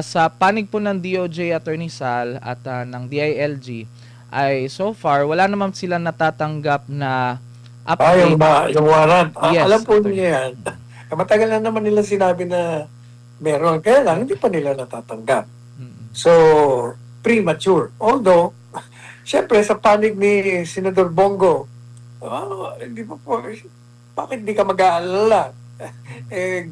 Sa panig po ng DOJ, Attorney Sal, at ng DILG, ay so far, wala naman sila natatanggap na update. Yung warrant. Alam Yes, po Attorney. niya yan. Matagal na naman nila sinabi na meron. Kaya lang, hindi pa nila natatanggap. Mm. So, premature. Although, syempre, sa panig ni Senador Bongo, hindi pa po, bakit di ka mag-aalala? eh,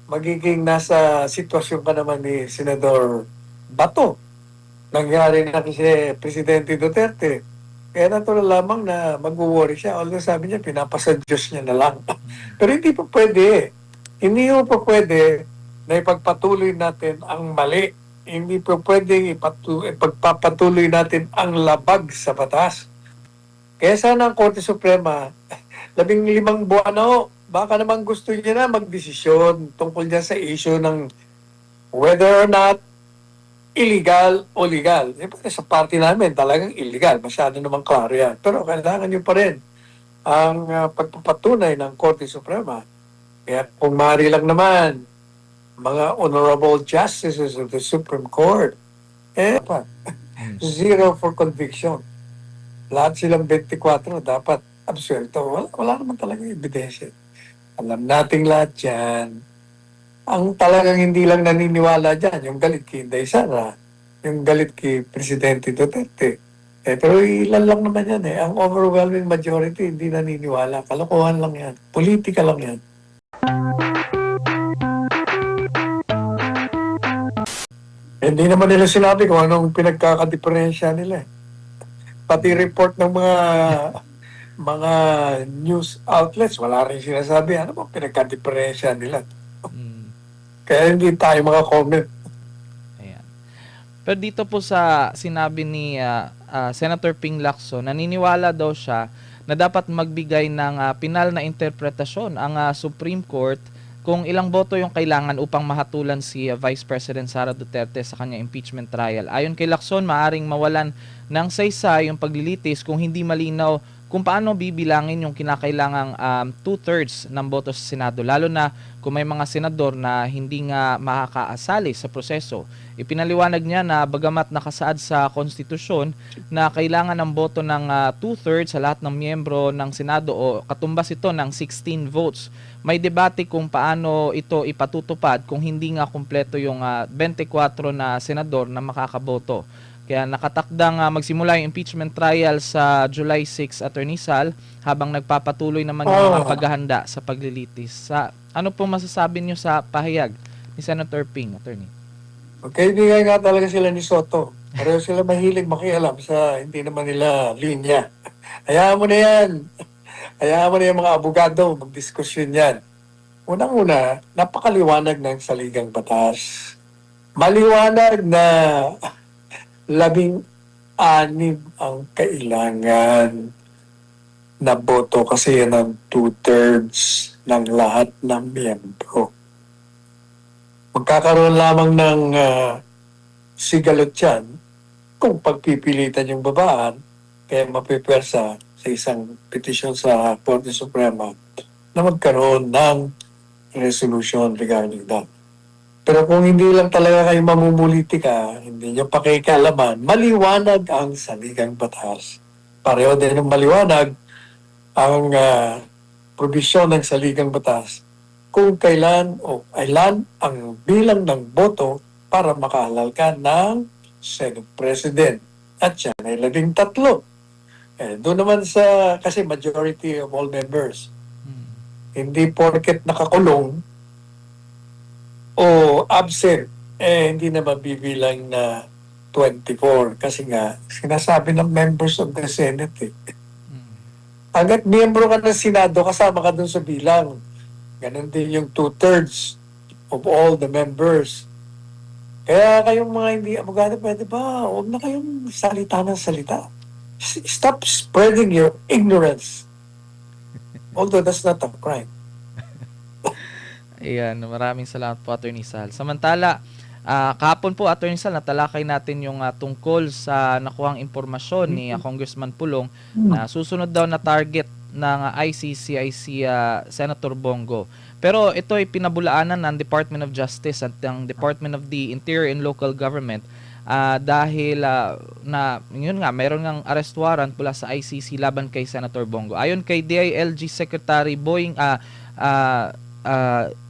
magiging nasa sitwasyon ka naman ni Senador Bato. Nangyari na kasi Presidente Duterte. Kaya natural lamang na mag-worry siya. Although sabi niya, pinapasa Diyos niya na lang. Pero hindi pa pwede. Hindi pa pwede na ipagpatuloy natin ang mali. Hindi pa pwede ipagpapatuloy natin ang labag sa batas. Kaya sana ang Korte Suprema, 15 buwan na ho, baka naman gusto niya na magdesisyon tungkol niya sa issue ng whether or not illegal o legal. Sa party namin, talagang illegal. Masyado naman klaro yan. Pero kailangan nyo pa rin ang pagpapatunay ng Korte Suprema. Kaya kung maaari lang naman, mga honorable justices of the Supreme Court, zero for conviction. Lahat silang 24 dapat absuelto. Wala naman talagang ebidensya. Alam nating lahat yan. Ang talagang hindi lang naniniwala dyan, yung galit kay Inday Sara, yung galit kay Presidente Duterte. Pero ilan lang naman yan eh. Ang overwhelming majority hindi naniniwala. Kalokohan lang yan. Politika lang yan. Hindi naman nila sinabi kung anong pinagkakadiferensya nila eh. Pati report ng mga news outlets, wala rin sinasabi. Ano bang pinagkadiferensya nila? Kaya hindi tayo comment. Ayan. Pero dito po sa sinabi ni Senator Ping Lacson, naniniwala daw siya na dapat magbigay ng pinal na interpretasyon ang Supreme Court kung ilang boto yung kailangan upang mahatulan si Vice President Sara Duterte sa kanyang impeachment trial. Ayon kay Lacson, maaring mawalan ng saysay yung paglilitis kung hindi malinaw kung paano bibilangin yung kinakailangang 2/3 ng boto sa Senado, lalo na kung may mga senador na hindi nga makakaasali sa proseso. Ipinaliwanag niya na bagamat nakasaad sa konstitusyon na kailangan ng boto ng 2/3 sa lahat ng miyembro ng Senado o katumbas ito ng 16 votes, may debate kung paano ito ipatutupad kung hindi nga kumpleto yung 24 na senador na makakaboto. Kaya nakatakdang magsimula yung impeachment trial sa July 6, Attorney Sal, habang nagpapatuloy naman yung paghahanda sa paglilitis. Ano po masasabi niyo sa pahayag ni Senator Ping, Attorney? Okay, hindi nga talaga sila ni Soto. Pareho sila mahilig makialam sa hindi naman nila linya. Hayaan mo na yan. Hayaan mo na yung mga abogado, magdiskusyon yan. Unang-una, napakaliwanag ng saligang batas. Maliwanag na 16 ang kailangan na boto kasi yan ang 2/3 ng lahat ng miyembro. Magkakaroon lamang ng sigalot yan kung pagpipilitan yung babaan, kaya mapipwersa sa isang petisyon sa Korte Suprema na magkaroon ng resolution regarding that. Pero kung hindi lang talaga kayo mamumulitika, hindi nyo pakikialaman, maliwanag ang saligang batas. Pareho din ng maliwanag ang probisyon ng saligang batas kung kailan o kailan ang bilang ng boto para makahalal ka ng Senate President. At yan ay 13. Doon naman kasi majority of all members. Hindi porket nakakulong o absent, hindi na mabibilang na 24. Kasi nga, sinasabi ng members of the Senate hanggat miyembro ka ng Senado, kasama ka dun sa bilang. Ganon din yung 2/3 of all the members. Kaya kayong mga hindi abogado, pwede ba? Huwag na kayong salita ng salita. Stop spreading your ignorance. Although that's not a crime. Ayan, maraming salamat po, Attorney Sal. Samantala, kahapon po, Attorney Sal, natalakay natin yung tungkol sa nakuhang impormasyon ni Congressman Pulong na susunod daw na target ng ICC ay si Senator Bongo. Pero ito ay pinabulaanan ng Department of Justice at ng Department of the Interior and Local Government dahil na yun nga mayroon ngang arrest warrant mula sa ICC laban kay Senator Bongo. Ayon kay DILG Secretary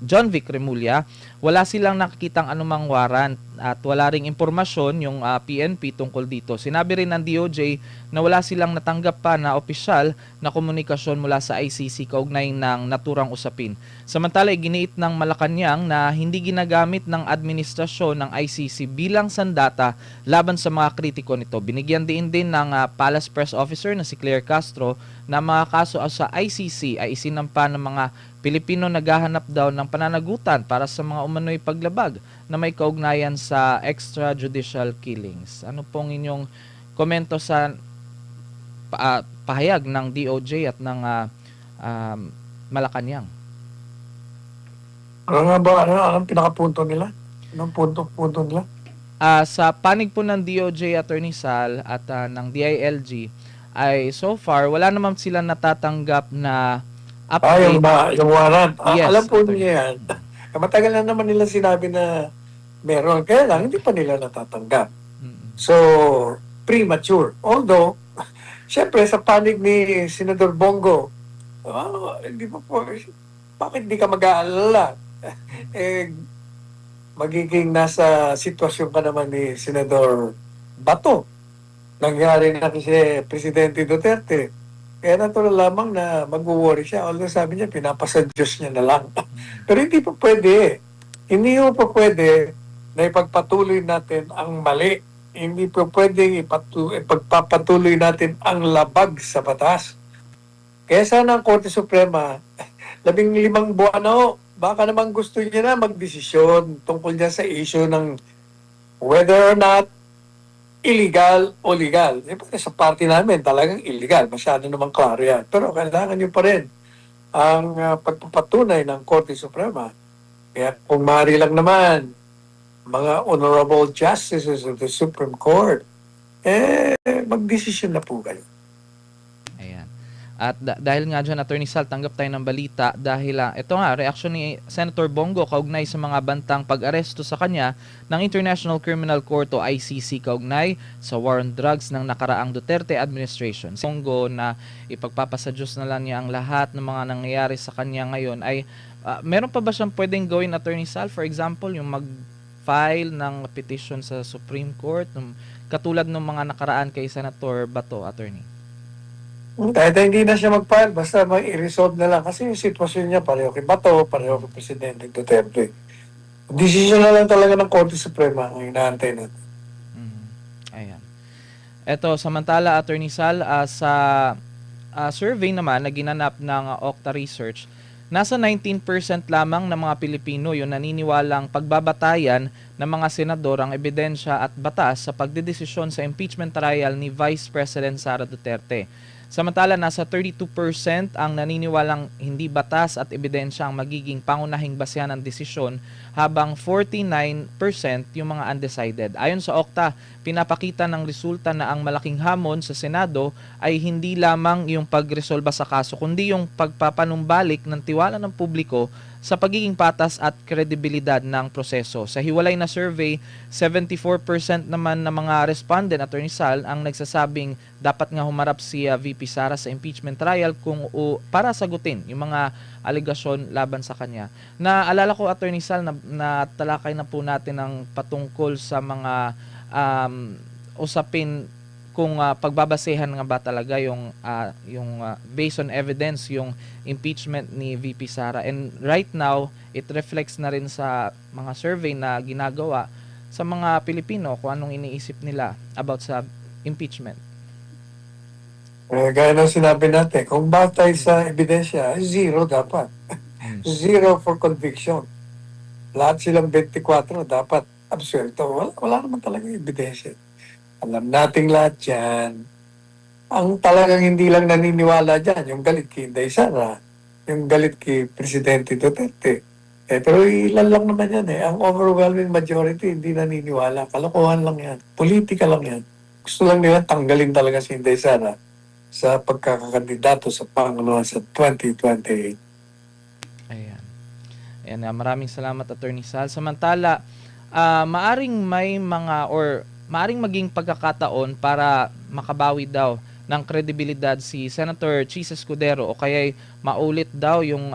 John Vic Remulla, wala silang nakikitang anumang warrant at wala ring impormasyon yung PNP tungkol dito. Sinabi rin ng DOJ na wala silang natanggap pa na opisyal na komunikasyon mula sa ICC kaugnay ng naturang usapin. Samantala, giniit ng Malacanang na hindi ginagamit ng administrasyon ng ICC bilang sandata laban sa mga kritiko nito. Binigyan din ng Palace Press Officer na si Claire Castro na mga kaso sa ICC ay isinampa ng mga Pilipino naghahanap daw ng pananagutan para sa mga umano'y paglabag na may kaugnayan sa extrajudicial killings. Ano pong inyong komento sa pahayag ng DOJ at ng Malacanang? Ano nga ba? Anong pinakapunto nila? Anong punto nila? Sa panig po ng DOJ Attorney Sal at ng DILG ay so far wala naman sila natatanggap na update. Yung warrant. Yes, Alam po Attorney. niya yan. Matagal na naman nila sinabi na meron. Kaya lang, hindi pa nila natatanggap. So, premature. Although, syempre, sa panig ni Senador Bongo, hindi pa po, bakit di ka mag-aalala? Magiging nasa sitwasyon ka naman ni Senador Bato. Nangyari na kasi Presidente Duterte. Kaya natural lamang na mag-worry siya. Although sabi niya, pinapasadyos niya na lang. Pero hindi pa pwede. Hindi pa pwede na ipagpatuloy natin ang mali. Hindi pa pwede ipagpapatuloy natin ang labag sa batas. Kaya sana ang Korte Suprema, 15 buwan na baka naman gusto niya na magdesisyon tungkol niya sa issue ng whether or not illegal o legal. Sa party namin, talagang illegal. Masyado naman klaro yan. Pero kailangan nyo pa rin ang pagpapatunay ng Korte Suprema. Kaya kung maaari lang naman, mga honorable justices of the Supreme Court, magdesisyon na po kayo. Ayan. At dahil nga dyan, Attorney Sal, tanggap tayo ng balita dahil ito nga, reaksyon ni Senator Bongo kaugnay sa mga bantang pag-aresto sa kanya ng International Criminal Court o ICC kaugnay sa war on drugs ng nakaraang Duterte administration. Si Bongo na ipagpapasadyos na lang niya ang lahat ng mga nangyayari sa kanya ngayon ay meron pa ba siyang pwedeng gawin, Attorney Sal? For example, yung mag-file ng petition sa Supreme Court katulad ng mga nakaraan kay Senator Bato, Attorney? Kahit hindi na siya mag-file, basta i-resolve na lang. Kasi yung sitwasyon niya, pareho kay Bato, pareho kay Presidente Duterte. Decision na lang talaga ng Korte Suprema ang inaantay natin. Ayan. Ito, samantala, Attorney Sal, sa survey naman na ginanap ng Okta Research, nasa 19% lamang ng mga Pilipino yung naniniwalang pagbabatayan ng mga senador ang ebidensya at batas sa pagdedesisyon sa impeachment trial ni Vice President Sara Duterte. Samantala, nasa 32% ang naniniwalang hindi batas at ebidensya ang magiging pangunahing basehan ng desisyon, habang 49% yung mga undecided. Ayon sa Okta, pinapakita ng resulta na ang malaking hamon sa Senado ay hindi lamang yung pagresolba sa kaso, kundi yung pagpapanumbalik ng tiwala ng publiko sa pagiging patas at kredibilidad ng proseso. Sa hiwalay na survey, 74% naman ng mga respondent, Attorney Sal, ang nagsasabing dapat nga humarap si VP Sara sa impeachment trial para sagutin yung mga alegasyon laban sa kanya. Naalala ko, Attorney Sal, na talakay na po natin ang patungkol sa mga usapin kung pagbabasehan nga ba talaga yung based on evidence yung impeachment ni VP Sara. And right now, it reflects na rin sa mga survey na ginagawa sa mga Pilipino kung anong iniisip nila about sa impeachment. Gaya ng sinabi natin, kung batay sa ebidensya, zero dapat. Zero for conviction. Lahat silang 24 dapat absuelto. Wala naman talaga ebidensya. Alam nating lahat yan. Ang talagang hindi lang naniniwala dyan, yung galit kay Inday Sara, yung galit kay Presidente Duterte. Pero ilan lang naman yan eh. Ang overwhelming majority hindi naniniwala. Kalokohan lang yan. Politika lang yan. Gusto lang nila tanggalin talaga si Inday Sara sa pagkakakandidato sa Pangulo sa 2028. Ayan. Ayan, maraming salamat, Attorney Sal. Samantala, maaring may mga or maaring maging pagkakataon para makabawi daw ng kredibilidad si Senator Chis Escudero o kaya'y maulit daw yung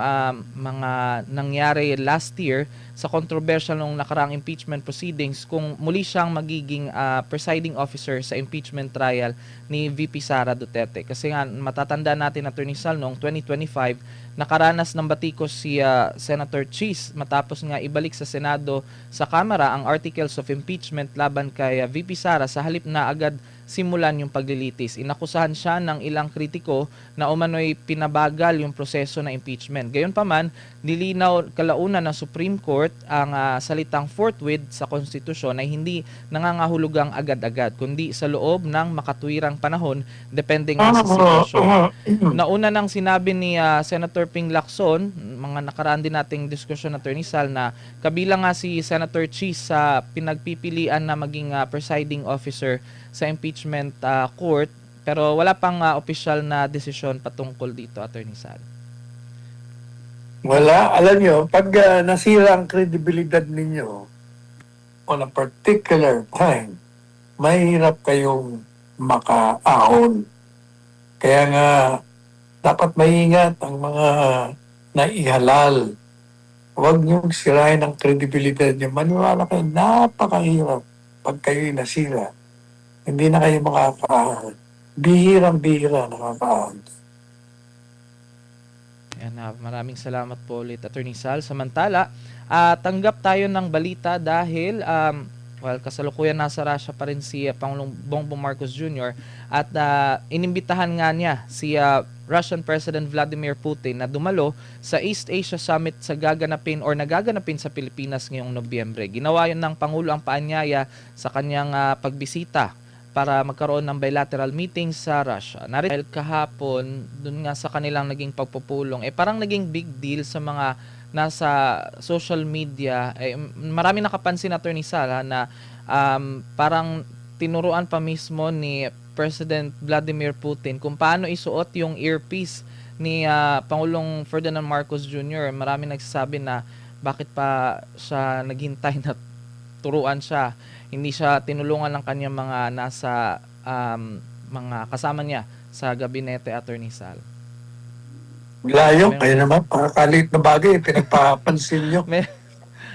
mga nangyari last year sa controversial nung nakaraang impeachment proceedings kung muli siyang magiging presiding officer sa impeachment trial ni VP Sara Duterte. Kasi nga matatanda natin, Attorney Sal, noong 2025 nakaranas ng batikos si Senator Chis matapos nga ibalik sa Senado sa Kamara ang articles of impeachment laban kay VP Sara sa halip na agad simulan yung paglilitis. Inakusahan siya ng ilang kritiko na umano'y pinabagal yung proseso ng impeachment. Gayunpaman, nilinaw kalaunan ng Supreme Court ang salitang forthwith sa konstitusyon ay hindi nangangahulugang agad-agad, kundi sa loob ng makatuwirang panahon depending sa sitwasyon. Nauna nang sinabi ni Senator Ping Lacson, mga nakaraan din nating diskusyon, Attorney Sal, na kabilang nga si Senator Chis sa pinagpipilian na maging presiding officer sa impeachment court, pero wala pang opisyal na desisyon patungkol dito, Attorney Sal. Wala. Alam nyo, pag nasira ang kredibilidad ninyo on a particular time, mahirap kayong makaahon. Kaya nga, dapat maingat ang mga naihalal. Huwag niyong sirain ang kredibilidad niyo. Maniwala kayo, napakahirap pag kayo'y nasira. Hindi na kayo makakaahon. Bihirang-bihira nakakaahon. Yan, maraming salamat po ulit, Attorney Sal. Samantala, tanggap tayo ng balita dahil kasalukuyan nasa Russia pa rin si Pangulong Bongbong Marcos Jr. at inimbitahan nga niya si Russian President Vladimir Putin na dumalo sa East Asia Summit sa nagaganapin sa Pilipinas ngayong Nobyembre. Ginawa yun ng Pangulo ang paanyaya sa kanyang pagbisita para magkaroon ng bilateral meeting sa Russia. Dahil kahapon, dun nga sa kanilang naging pagpupulong, parang naging big deal sa mga nasa social media. Marami nakapansin, Attorney Sal, na parang tinuruan pa mismo ni President Vladimir Putin kung paano isuot yung earpiece ni Pangulong Ferdinand Marcos Jr. Marami nagsasabi na bakit pa siya naghintay na turuan siya. Hindi siya tinulungan ng kanyang mga nasa mga kasama niya sa gabinete, Attorney Sal. Layo, kayo naman, pakakalit na bagay, pinagpapansin nyo.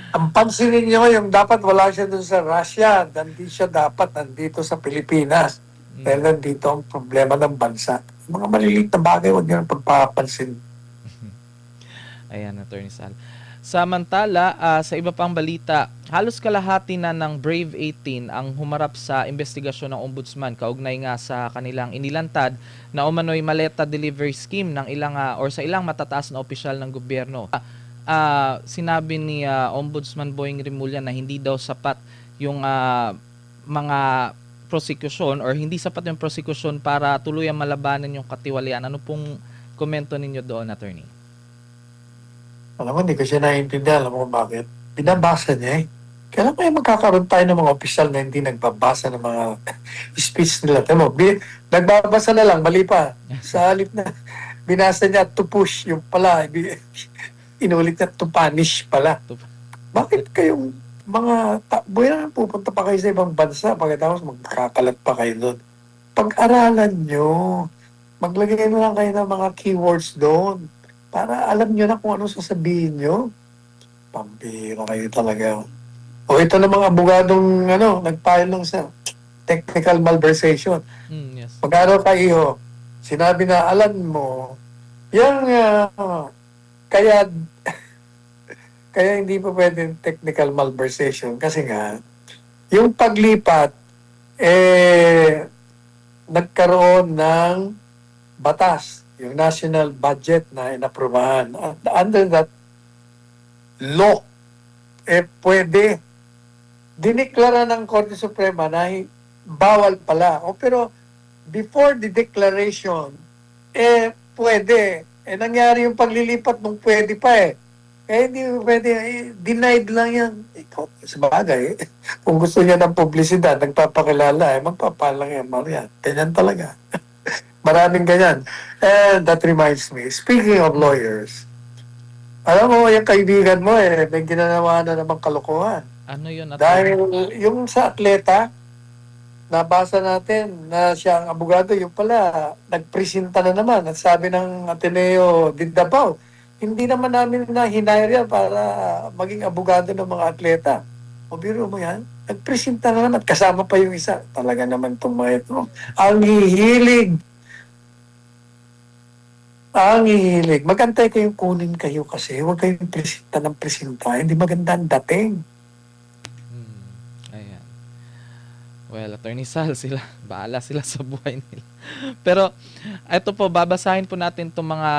Ang pansinin nyo yung dapat wala siya dun sa Russia, hindi siya dapat nandito sa Pilipinas. Dahil nandito ang problema ng bansa. Mga maliliit na bagay, huwag nyo nang pagpapansin. Ayan, Attorney Sal. Samantala, sa iba pang balita, halos kalahati na ng Brave 18 ang humarap sa investigasyon ng Ombudsman kaugnay nga sa kanilang inilantad na umano'y maleta delivery scheme ng sa ilang matataas na opisyal ng gobyerno. Sinabi ni Ombudsman Boying Rimulya na hindi daw sapat yung mga prosecution or hindi sapat yung prosecution para tuluyang malabanan yung katiwalian. Ano pong komento ninyo doon, Attorney? Alam mo, hindi ko siya naiintindihan. Alam mo kung bakit? Binabasa niya eh. Kailan kaya magkakaroon tayo ng mga opisyal na hindi nagbabasa ng mga speech nila? Tama mo, nagbabasa na lang, mali pa. Sa halip na binasa niya to push, yung pala, inulit niya to punish pala. Bakit kayong mga buhay pupunta pa kayo sa ibang bansa pagkatapos magkakalat pa kayo doon? Pag-aralan nyo, maglagay na lang kayo ng mga keywords doon para alam nyo na kung ano sasabihin nyo. Pambira kayo talaga. O ito na mga abogadong nag-file ng sa technical malversation. Yes. Pag-aral kayo, sinabi na alam mo, yung kaya hindi pa pwedeng technical malversation kasi nga, yung paglipat, nagkaroon ng batas, yung national budget na inaprubahan. At under that law, pwede diniklara ng Korte Suprema na bawal pala. Pero before the declaration, pwede. Nangyari yung paglilipat nung pwede pa hindi pwede. Denied lang yan. Sa bagay, kung gusto niya ng publisidad, nagpapakilala, magpapalang yan, Marian. Ganyan talaga. Maraming ganyan. And that reminds me, speaking of lawyers, Alam mo, yung kaibigan mo may ginagawa na namang kalokohan. Ano yun, Dahil attorney? yung sa atleta, nabasa natin na siya ang abogado, yung pala, nagpresenta na naman at sabi ng Ateneo de Davao, hindi naman namin na hinire yan para maging abogado ng mga atleta. O biro mo yan, nagpresenta na naman, kasama pa yung isa. Talaga naman itong mga ito. Ang hihilig, ang hihilig. Magantay kayong kunin kayo kasi huwag kayong presenta ng presenta. Hindi maganda ang dating. Ayan. Well, Attorney Sal, bahala sila sa buhay nila. Pero, ito po, babasahin po natin itong mga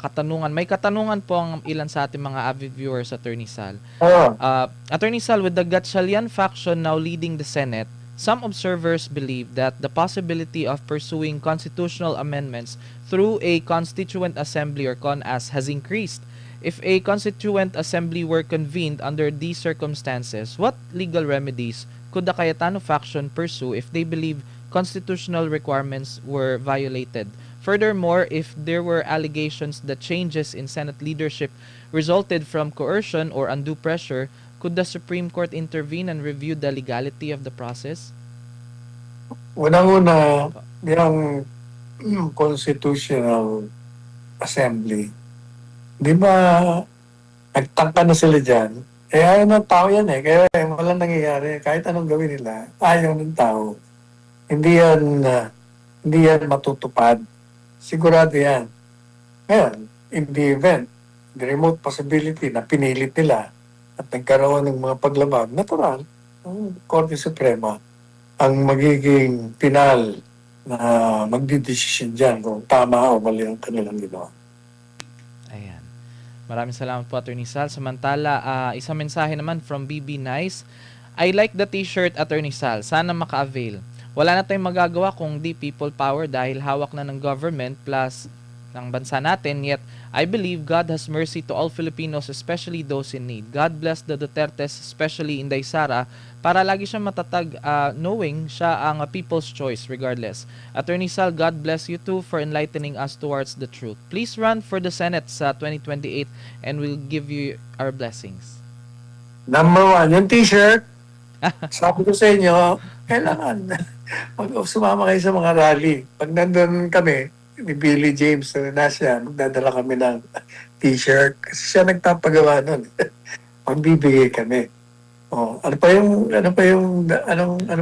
katanungan. May katanungan po ang ilan sa ating mga avid viewers, Attorney Sal. Oo. Attorney Sal, with the Gatchalian faction now leading the Senate, some observers believe that the possibility of pursuing constitutional amendments through a Constituent Assembly or CONAS has increased. If a Constituent Assembly were convened under these circumstances, what legal remedies could the Cayetano faction pursue if they believe constitutional requirements were violated? Furthermore, if there were allegations that changes in Senate leadership resulted from coercion or undue pressure, could the Supreme Court intervene and review the legality of the process? Unang-una, yung Constitutional Assembly, di ba nagtangka na sila dyan? Ayaw ng tao yan kaya walang nangyayari. Kahit anong gawin nila, ayaw ng tao. Hindi yan matutupad. Sigurado yan. Ngayon, in the event, the remote possibility na pinilit nila at nagkaroon ng mga paglabag, natural, ang Korte Suprema ang magiging final na magdidesisyon dyan kung tama o mali ang kanilang ginawa. Ayan. Maraming salamat po, Attorney Sal. Samantala, isang mensahe naman from BB Nice. I like the t-shirt, Attorney Sal. Sana maka-avail. Wala na tayong magagawa kung di people power dahil hawak na ng government plus ng bansa natin. Yet, I believe God has mercy to all Filipinos, especially those in need. God bless the Dutertes, especially Inday Sara, para lagi siyang matatag knowing siya ang people's choice regardless. Attorney Sal, God bless you too for enlightening us towards the truth. Please run for the Senate sa 2028 and we'll give you our blessings. Number one, yung t-shirt, sabi ko sa inyo, kailangan sumama kayo sa mga rally. Pag nandun kami, ni Billy James na siya, magdadala kami ng t-shirt. Kasi siya nagpapagawa nun. Magbibigay kami. Ano pa yung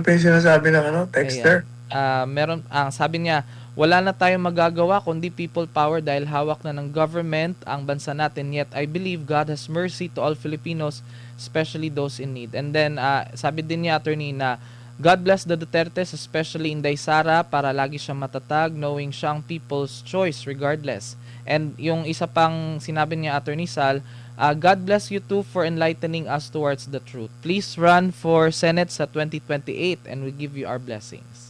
sinasabi ng texter? Meron ang sabi niya, wala na tayong magagawa kundi people power dahil hawak na ng government ang bansa natin. Yet I believe God has mercy to all Filipinos, especially those in need. And then sabi din niya, attorney, na God bless the Dutertes, especially Inday Sara, para lagi siyang matatag, knowing siya ang people's choice regardless. And yung isa pang sinabi niya, Attorney Sal, God bless you too for enlightening us towards the truth. Please run for Senate sa 2028 and we give you our blessings.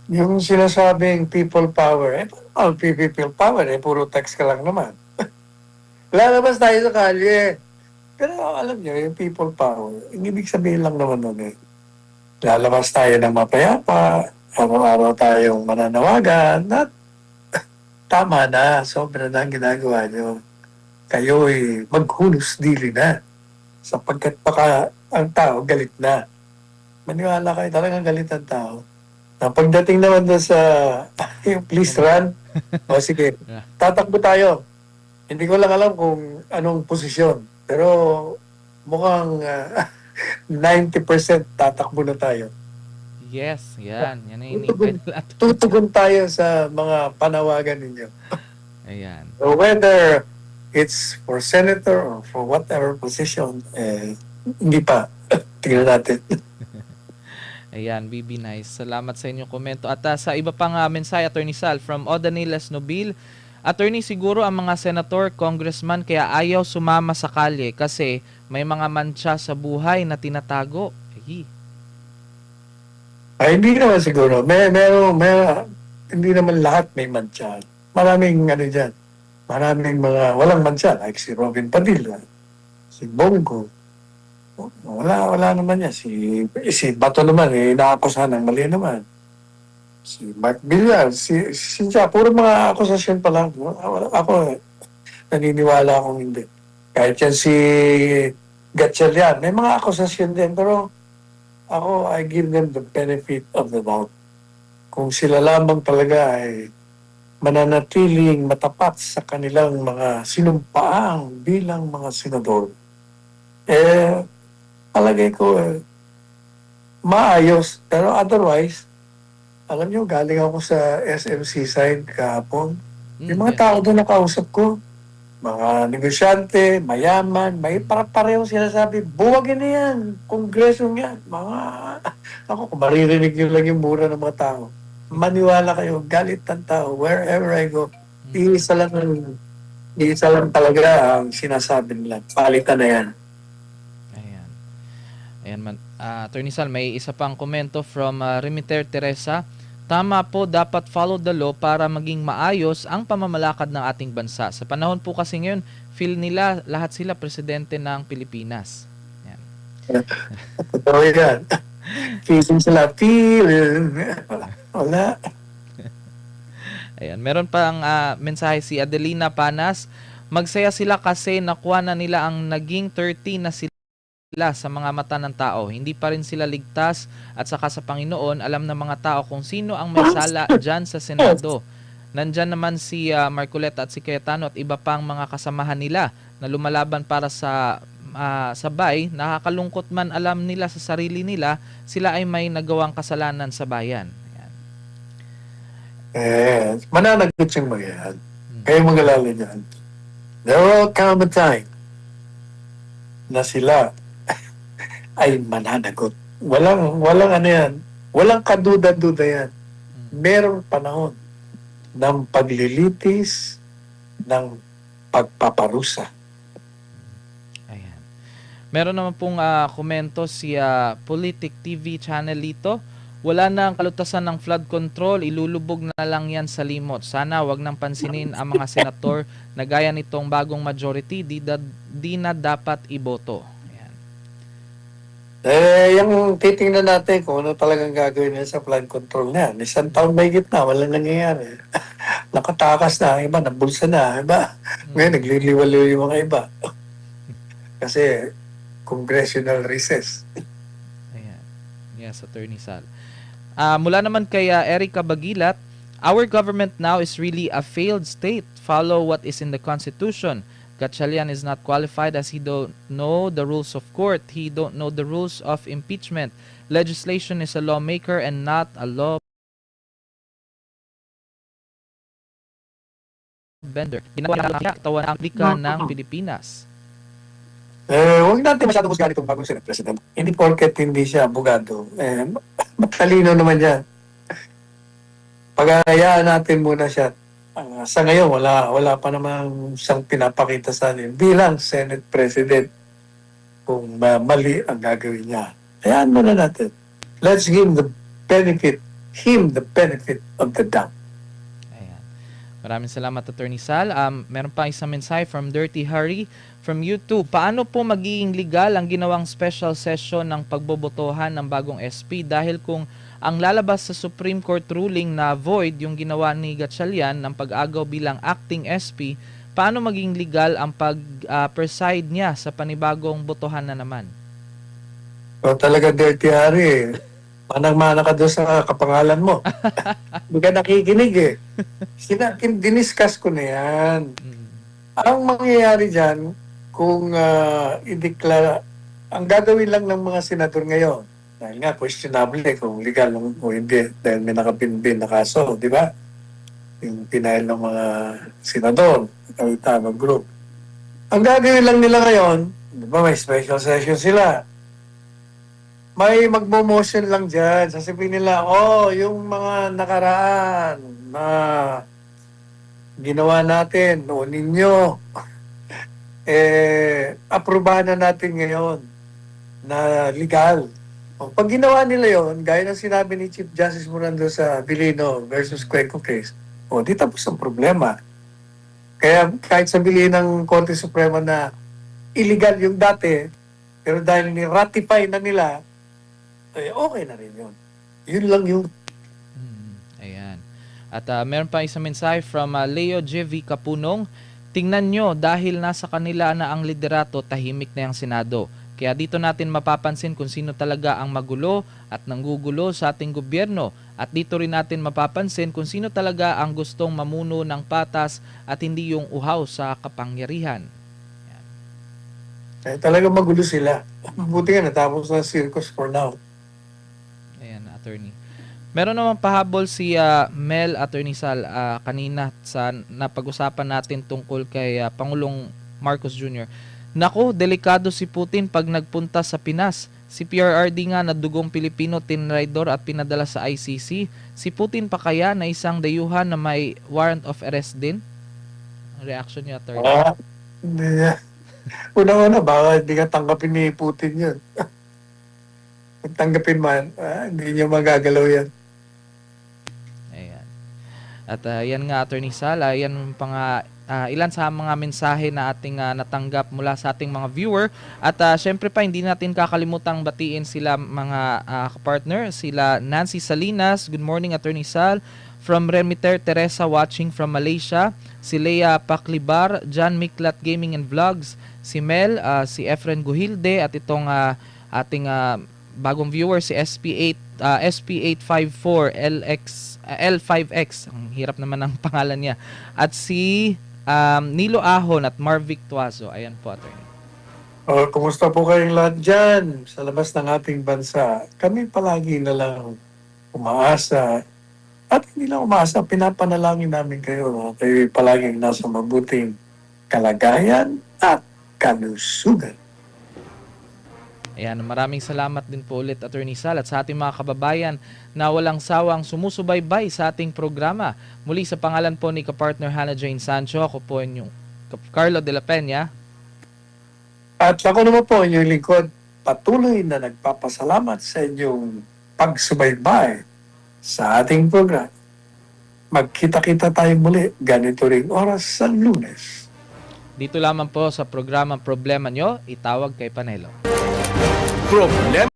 Yung sinasabing people power, people power, puro text ka lang naman. Lalabas tayo sa kalye. Pero alam niyo, yung people power, ibig sabihin lang naman nun lalabas tayo ng mapayapa, araw-araw tayong mananawagan, at tama na, sobra na ang ginagawa nyo. Kayo'y maghunos dili na. Sapagkat baka ang tao galit na. Maniwala kayo, talagang galit ang tao. Na pagdating naman doon sa yung please run, o sige, tatakbo tayo. Hindi ko lang alam kung anong posisyon. Pero mukhang 90% tatakbo na tayo. Yes, yan. Yan ang inipin nila. Tutugon tayo sa mga panawagan ninyo. Ayan. So whether it's for senator or for whatever position, hindi pa. Tingnan natin. Ayan, BB Nice. Salamat sa inyong komento. At sa iba pang mensahe, Attorney Sal, from Odanil Esnobil, Attorney, siguro ang mga senator, congressman, kaya ayaw sumama sa kalye kasi may mga mancha sa buhay na tinatago. Ay, hindi naman siguro. Hindi naman lahat may mancha. Maraming dyan. Maraming mga walang mancha. Like si Robin Padilla, si Bongo. Wala naman yan. Si Bato naman, inaakusahan ng mali naman. Si Mark Villar, si Sia, puro mga akusasyon pa lang. naniniwala akong hindi. Kahit yan si Gatchalian, may mga akusasyon din, pero ako, I give them the benefit of the doubt. Kung sila lamang talaga ay mananatiling matapat sa kanilang mga sinumpaang bilang mga senador, palagay ko, maayos. Pero otherwise, alam nyo, galing ako sa SMC side kahapon. Yung mga tao doon nakausap ko, mga negosyante, mayaman, may pareho sinasabi, buwagin na yan, kongreso yan. Ako, kung maririnig nyo lang yung mura ng mga tao, maniwala kayo, galit ng tao, wherever I go, iisa lang talaga ang sinasabi nila. Palitan na yan. Ayan. Ayan, Attorney Sal, may isa pang komento from Remiter Teresa. Tama po, dapat follow the law para maging maayos ang pamamalakad ng ating bansa. Sa panahon po kasi ngayon, feel nila lahat sila presidente ng Pilipinas. Yan. Totoo yan. Feeling sila, wala. Ayan. Meron pang mensahe si Adelina Panas. Magsaya sila kasi nakuha na nila ang naging 30 na sila sa mga mata ng tao. Hindi pa rin sila ligtas at saka sa Panginoon, alam ng mga tao kung sino ang may sala dyan sa Senado. Nandyan naman si Marcoleta at si Cayetano at iba pang mga kasamahan nila na lumalaban para sa sabay. Nakakalungkot man alam nila sa sarili nila, sila ay may nagawang kasalanan sa bayan. Mananagot yung mga yan. Kayo mag-alala dyan. There will come a time na sila ay mananagot. Walang ano yan. Walang kaduda-duda yan. Merong panahon ng paglilitis, ng pagpaparusa. Ayan. Meron naman pong komento si Politic TV channel dito. Wala na ang kalutasan ng flood control, ilulubog na lang yan sa limot. Sana wag nang pansinin ang mga senator na gaya nitong bagong majority, di na dapat iboto. Yung titingnan natin kung ano talagang gagawin nila sa flood control na yan. Isang taon may gitna, walang nangyayari. Nakatakas na, iba, nabulsa na, iba. Ngayon, nagliliwaliw yung mga iba. Kasi, congressional recess. Ayan. Yes, Attorney Sal. Mula naman kay Erica Bagilat, our government now is really a failed state. Follow what is in the Constitution. Gatchalian is not qualified as he don't know the rules of court. He don't know the rules of impeachment. Legislation is a lawmaker and not a law bender. Ginawa niya katawan ang lika ng Pilipinas. Huwag natin masyado musgahan itong bagong Senate President. Hindi porket hindi siya abogado. Matalino naman yan. Pag-ayaan natin muna siya. Sa ngayon, wala pa namang siyang pinapakita sa atin bilang Senate President kung mali ang gagawin niya. Hayaan muna natin. Let's give him the benefit of the doubt. Ayan. Maraming salamat, Attorney Sal. Meron pa isang mensahe from Dirty Harry from YouTube. Paano po magiging legal ang ginawang special session ng pagbobotohan ng bagong SP dahil kung ang lalabas sa Supreme Court ruling na void yung ginawa ni Gatchalian ng pag-agaw bilang acting SP, paano maging legal ang pag-preside niya sa panibagong botohan na naman? Talaga, Dirty Harry. Manang-mana ka doon sa kapangalan mo. Hindi ka nakikinig eh. Diniscuss ko na yan. Ang mangyayari dyan, kung i-declare, ang gagawin lang ng mga senador ngayon, dahil nga, questionable kung legal o hindi, dahil may nakapinbin na kaso, di ba? Yung pinail ng mga senador, ng group. Ang gagawin lang nila ngayon, di ba may special session sila, may magmo-motion lang dyan. Sasabihin nila, yung mga nakaraan na ginawa natin, noon ninyo, aprobahan na natin ngayon na legal. Pag ginawa nila yon, gaya ng sinabi ni Chief Justice Morando sa Vilino versus Cueco case, di tapos ang problema. Kaya kahit sabihin ng Korte Suprema na illegal yung dati, pero dahil ni-ratify na nila, okay na rin yun. Yun lang yun. Ayan. At meron pa isang mensahe from Leo J.V. Kapunong. Tingnan nyo, dahil nasa kanila na ang liderato, tahimik na yung Senado. Kaya dito natin mapapansin kung sino talaga ang magulo at nanggugulo sa ating gobyerno. At dito rin natin mapapansin kung sino talaga ang gustong mamuno ng patas at hindi yung uhaw sa kapangyarihan. Talaga magulo sila. Buti nga natapos na circus for now. Ayan, attorney. Meron naman pahabol si Mel, Attorney Sal, kanina sa napag-usapan natin tungkol kay Pangulong Marcos Jr. Nako, delikado si Putin pag nagpunta sa Pinas. Si PRRD nga na dugong Pilipino tinraidor at pinadala sa ICC. Si Putin pa kaya na isang dayuhan na may warrant of arrest din? Reaction niya, Attorney. Hindi niya. Una-una, baka hindi ka tanggapin ni Putin yun. Kung tanggapin man, hindi niya magagalaw yan. Ayan. At yan nga, Attorney Sala, yan pang ilan sa mga mensahe na ating natanggap mula sa ating mga viewer. At syempre pa, hindi natin kakalimutang batiin sila mga partner. Sila Nancy Salinas, good morning Attorney Sal. From Remiter Teresa watching from Malaysia. Si Leia Paklibar, John Miklat Gaming and Vlogs. Si Mel, si Efren Guhilde at itong ating bagong viewer si SP854 L5X. Ang hirap naman ang pangalan niya. At si Nilo Ahon at Marvic Tuazo. Ayan po, Attorney. Kumusta po kayong lahat dyan sa labas ng ating bansa? Kami palagi na lang umaasa. At hindi lang umaasa, pinapanalangin namin kayo. Kayo palaging nasa mabuting kalagayan at kalusugan. Ayan, maraming salamat din po ulit, Attorney Sal, at sa ating mga kababayan na walang sawang sumusubaybay sa ating programa. Muli sa pangalan po ni kapartner Hannah Jane Sancho, ako po inyong Carlo de la Peña. At ako naman po, inyong lingkod, patuloy na nagpapasalamat sa inyong pagsubaybay sa ating program. Magkita-kita tayo muli ganito ring oras sa Lunes. Dito lamang po sa programang Problema Nyo, itawag kay Panelo. Problema